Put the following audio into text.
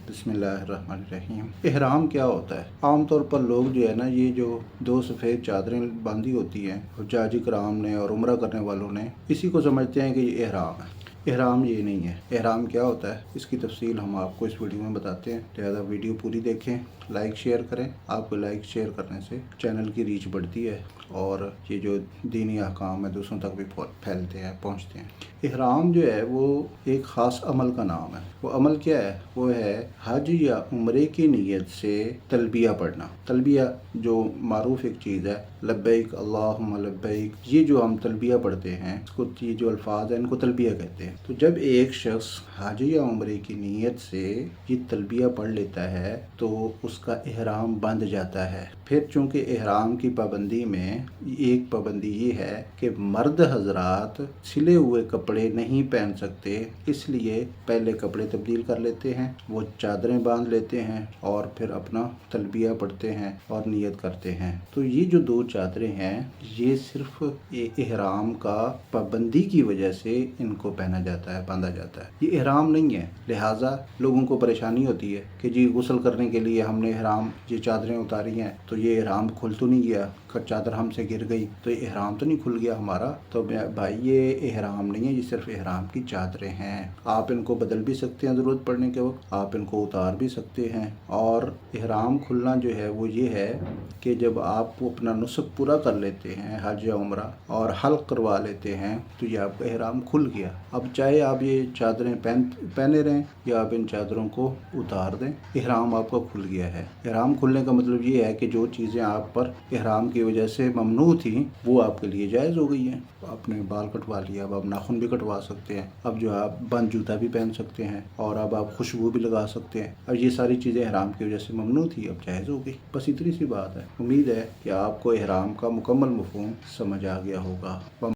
बिस्मिल्लाहिर्रहमानिर्रहीम। इहराम क्या होता है? आम तौर पर लोग जो है ना, ये जो दो सफ़ेद चादरें बांधी होती हैं हुज्जाज किराम ने और उम्रा करने वालों ने, इसी को समझते हैं कि ये इहराम है। इहराम ये नहीं है। इहराम क्या होता है, इसकी तफसील हम आपको इस वीडियो में बताते हैं। लिहाजा वीडियो पूरी देखें, लाइक शेयर करें। आपको लाइक शेयर करने से चैनल की रीच बढ़ती है और ये जो दीनी अहकाम है दूसरों तक भी फैलते हैं, पहुंचते हैं। इहराम जो है वो एक ख़ास अमल का नाम है। वो अमल क्या है? वो है हज या उम्रे की नीयत से तलबिया पढ़ना। तलबिया जो मारूफ एक चीज़ है, लब्बैक अल्लाहुम्मा लब्बैक, ये जो हम तलबिया पढ़ते हैं, इसको ये जो अल्फाज हैं इनको तलबिया कहते हैं। तो जब एक शख्स हज या उम्रे की नीयत से ये तलबिया पढ़ लेता है तो उसका इहराम बंध जाता है। फिर चूँकि इहराम की पाबंदी में एक पाबंदी ये है कि मर्द हजरात सिले हुए कपड़े नहीं पहन सकते, इसलिए पहले कपड़े तब्दील कर लेते हैं, वो चादरें बांध लेते हैं और फिर अपना तलबिया पढ़ते हैं और नियत करते हैं। तो ये जो दो चादरें हैं ये सिर्फ इहराम का पाबंदी की वजह से इनको पहना जाता है, बांधा जाता है। ये इहराम नहीं है। लिहाजा लोगों को परेशानी होती है कि जी गुस्ल करने के लिए हमने इहराम ये चादरें उतारी हैं तो ये इहराम खुल तो नहीं गया, चादर हमसे गिर गई तो ये इहराम तो नहीं खुल गया हमारा। तो भाई ये इहराम नहीं है, ये सिर्फ इहराम की चादरें हैं। आप इनको बदल भी सकते हैं ज़रूरत पड़ने के वक्त, आप इनको उतार भी सकते हैं। और इहराम खुलना जो है वो ये है कि जब आप अपना नुस्क पूरा कर लेते हैं, हज या उम्रा, और हल्क करवा लेते हैं, तो ये आपका इहराम खुल गया। अब चाहे आप ये चादरें पहने रहें या आप इन चादरों को उतार दें, इहराम आपका खुल गया है। इहराम खुलने का मतलब ये है कि जो चीज़ें आप पर इहराम की वजह से ममनू थी वो आपके लिए जायज़ हो गई हैं। आपने बाल कटवा लिया, अब आप नाखून भी कटवा सकते हैं, अब जो आप बंद जूता भी पहन सकते हैं और अब आप खुशबू भी लगा सकते हैं। अब ये सारी चीज़ें इहराम की वजह से ममनू थी, अब जायज़ हो गई। बस इतनी सी बात है। उम्मीद है कि आपको इहराम का मुकम्मल मफ़हूम समझ आ गया होगा।